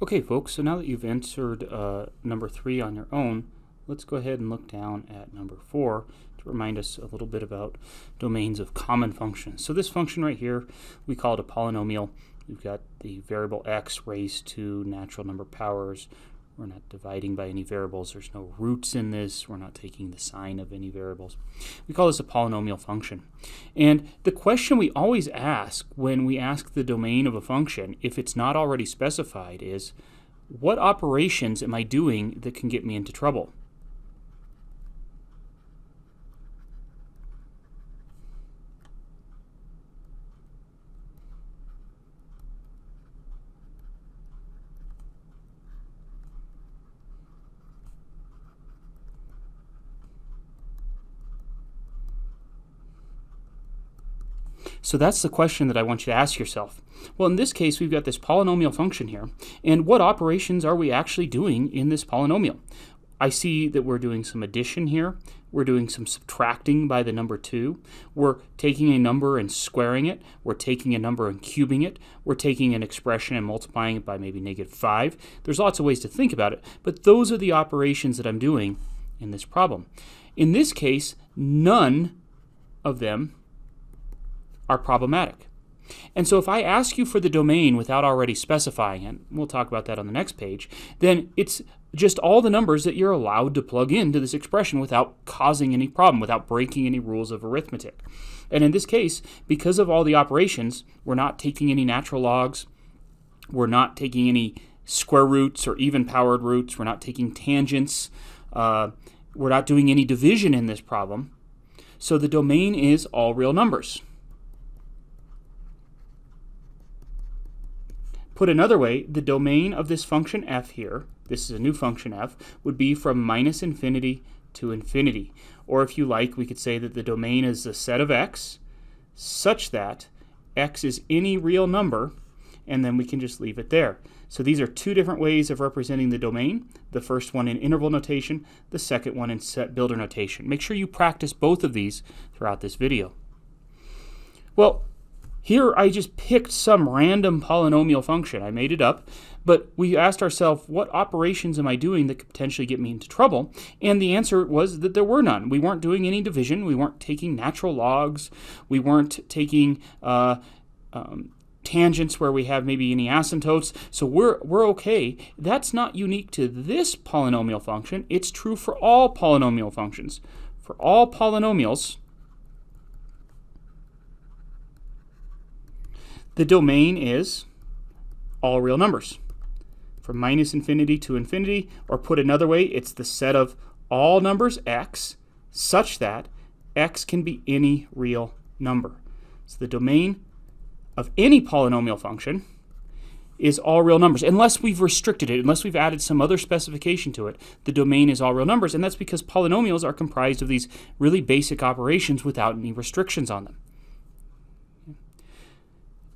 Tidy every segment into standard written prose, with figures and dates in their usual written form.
Okay, folks, so now that you've answered number 3 on your own, let's go ahead and look down at number 4 to remind us a little bit about domains of common functions. So this function right here, we call it a polynomial. We've got the variable x raised to natural number powers. We're not dividing by any variables. There's no roots in this. We're not taking the sign of any variables. We call this a polynomial function. And the question we always ask when we ask the domain of a function, if it's not already specified, is what operations am I doing that can get me into trouble? So that's the question that I want you to ask yourself. Well, in this case, we've got this polynomial function here. And what operations are we actually doing in this polynomial? I see that we're doing some addition here. We're doing some subtracting by the number 2. We're taking a number and squaring it. We're taking a number and cubing it. We're taking an expression and multiplying it by maybe -5. There's lots of ways to think about it, but those are the operations that I'm doing in this problem. In this case, none of them are problematic. And so if I ask you for the domain without already specifying it, we'll talk about that on the next page, then it's just all the numbers that you're allowed to plug into this expression without causing any problem, without breaking any rules of arithmetic. And in this case, because of all the operations, we're not taking any natural logs, we're not taking any square roots or even powered roots, we're not taking tangents, we're not doing any division in this problem. So the domain is all real numbers. Put another way, the domain of this function f here, this is a new function f, would be from -infinity to infinity. Or if you like, we could say that the domain is a set of x such that x is any real number, and then we can just leave it there. So these are two different ways of representing the domain. The first one in interval notation, the second one in set builder notation. Make sure you practice both of these throughout this video. Well, here I just picked some random polynomial function. I made it up, but we asked ourselves, what operations am I doing that could potentially get me into trouble? And the answer was that there were none. We weren't doing any division. We weren't taking natural logs. We weren't taking tangents where we have maybe any asymptotes. So we're okay. That's not unique to this polynomial function. It's true for all polynomial functions. For all polynomials, the domain is all real numbers. From -infinity to infinity, or put another way, it's the set of all numbers x such that x can be any real number. So the domain of any polynomial function is all real numbers, unless we've restricted it, unless we've added some other specification to it. The domain is all real numbers, and that's because polynomials are comprised of these really basic operations without any restrictions on them.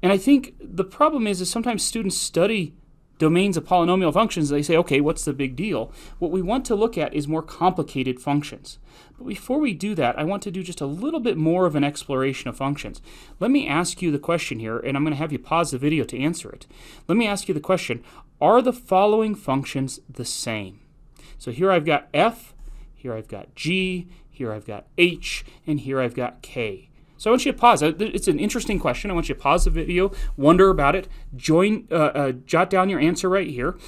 And I think the problem is sometimes students study domains of polynomial functions. They say, okay, what's the big deal? What we want to look at is more complicated functions. But before we do that, I want to do just a little bit more of an exploration of functions. Let me ask you the question here, and I'm going to have you pause the video to answer it. Let me ask you the question, are the following functions the same? So here I've got f, here I've got g, here I've got h, and here I've got k. So I want you to pause. It's an interesting question. I want you to pause the video, wonder about it, jot down your answer right here.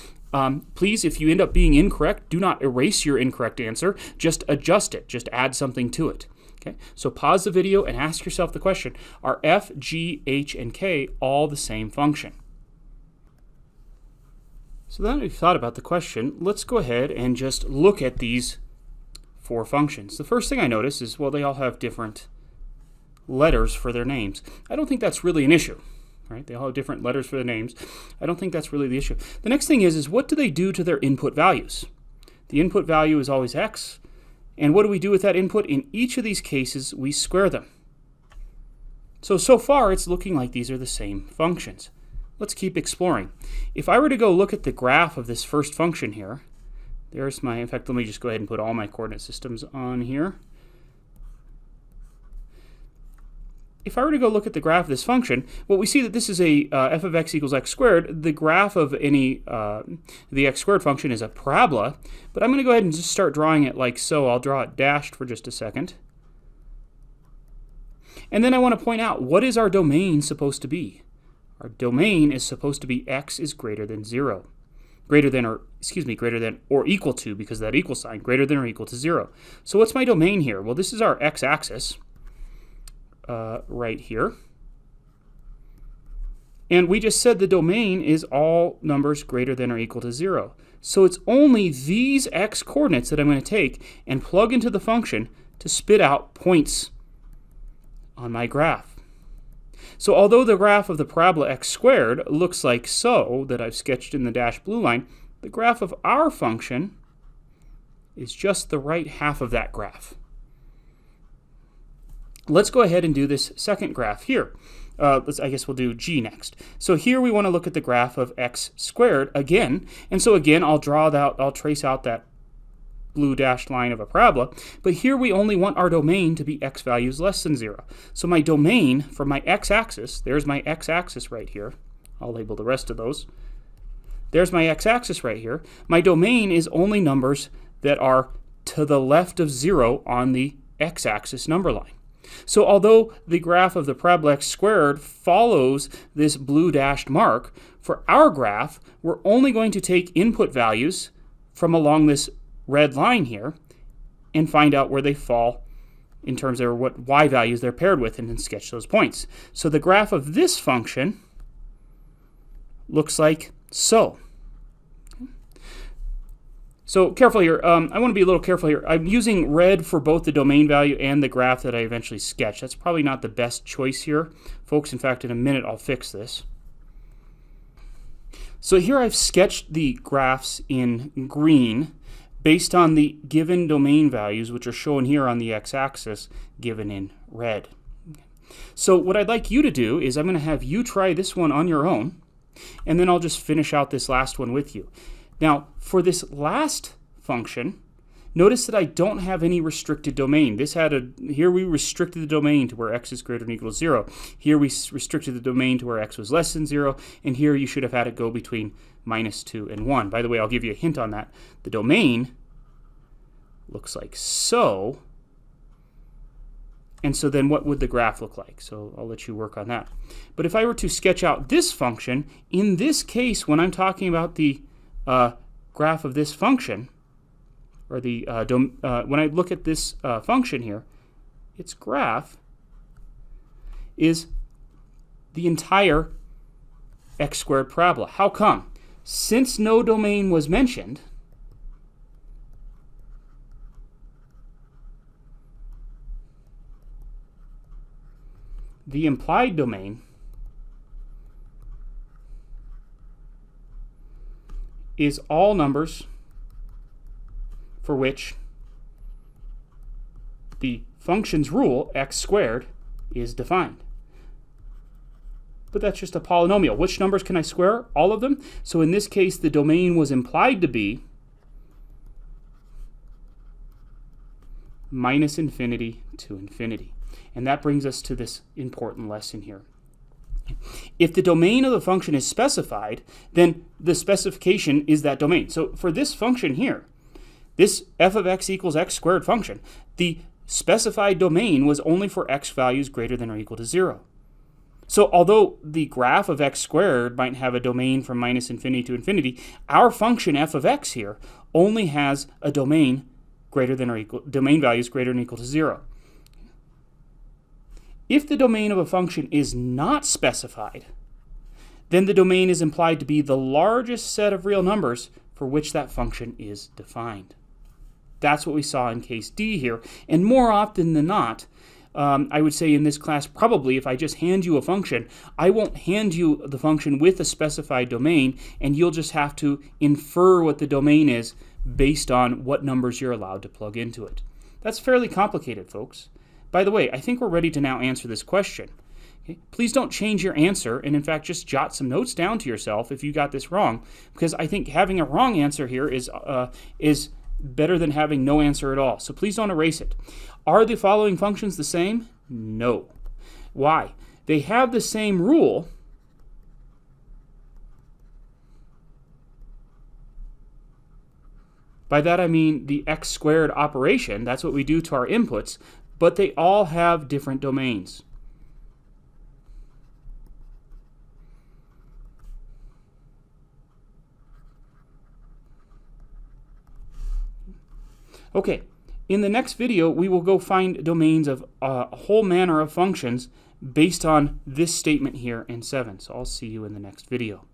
Please, if you end up being incorrect, do not erase your incorrect answer. Just adjust it. Just add something to it. Okay? So pause the video and ask yourself the question, are f, g, h, and k all the same function? So now that we've thought about the question, let's go ahead and just look at these 4 functions. The first thing I notice is, well, they all have different letters for their names. I don't think that's really an issue, right? They all have different letters for their names. I don't think that's really the issue. The next thing is what do they do to their input values? The input value is always x, and what do we do with that input? In each of these cases, we square them. So far, it's looking like these are the same functions. Let's keep exploring. If I were to go look at the graph of this first function here, there's my, in fact, let me just go ahead and put all my coordinate systems on here. if I were to go look at the graph of this function, well, we see that this is a f of x equals x squared. The graph of any the x squared function is a parabola, but I'm going to go ahead and just start drawing it like so. I'll draw it dashed for just a second. And then I want to point out, what is our domain supposed to be? Our domain is supposed to be x is greater than 0. Greater than or equal to, because of that equal sign, greater than or equal to 0. So what's my domain here? Well, this is our x-axis right here. And we just said the domain is all numbers greater than or equal to 0. So it's only these x coordinates that I'm going to take and plug into the function to spit out points on my graph. So although the graph of the parabola x squared looks like so, that I've sketched in the dashed blue line, the graph of our function is just the right half of that graph. Let's go ahead and do this second graph here. I guess we'll do g next. So here we want to look at the graph of x squared again. And so again, I'll trace out that blue dashed line of a parabola, but here we only want our domain to be x values less than 0. So my domain for my x-axis, there's my x-axis right here. I'll label the rest of those. There's my x-axis right here. My domain is only numbers that are to the left of 0 on the x-axis number line. So although the graph of the parabola x squared follows this blue dashed mark, for our graph, we're only going to take input values from along this red line here and find out where they fall in terms of what y values they're paired with, and then sketch those points. So the graph of this function looks like so. So careful here. I want to be a little careful here. I'm using red for both the domain value and the graph that I eventually sketch. That's probably not the best choice here, folks. In fact, in a minute I'll fix this. So here I've sketched the graphs in green based on the given domain values, which are shown here on the x-axis, given in red. So what I'd like you to do is I'm going to have you try this one on your own, and then I'll just finish out this last one with you. Now, for this last function, notice that I don't have any restricted domain. Here we restricted the domain to where x is greater than or equal to 0. Here we restricted the domain to where x was less than 0, and here you should have had it go between -2 and 1. By the way, I'll give you a hint on that. The domain looks like so. And so then what would the graph look like? So I'll let you work on that. But if I were to sketch out this function, in this case, when I'm talking about the graph of this function, or when I look at this function here, its graph is the entire x squared parabola. How come? Since no domain was mentioned, the implied domain is all numbers for which the function's rule, x squared, is defined. But that's just a polynomial. Which numbers can I square? All of them. So in this case, the domain was implied to be -infinity to infinity. And that brings us to this important lesson here. If the domain of the function is specified, then the specification is that domain. So for this function here, this f of x equals x squared function, the specified domain was only for x values greater than or equal to 0. So although the graph of x squared might have a domain from -infinity to infinity, our function f of x here only has a domain values greater than or equal to 0. If the domain of a function is not specified, then the domain is implied to be the largest set of real numbers for which that function is defined. That's what we saw in case D here. And more often than not, I would say in this class, probably if I just hand you a function, I won't hand you the function with a specified domain, and you'll just have to infer what the domain is based on what numbers you're allowed to plug into it. That's fairly complicated, folks. By the way, I think we're ready to now answer this question. Okay? Please don't change your answer, and in fact, just jot some notes down to yourself if you got this wrong, because I think having a wrong answer here is better than having no answer at all. So please don't erase it. Are the following functions the same? No. Why? They have the same rule, by that I mean the x squared operation. That's what we do to our inputs, but they all have different domains. Okay, in the next video, we will go find domains of a whole manner of functions based on this statement here in 7. So I'll see you in the next video.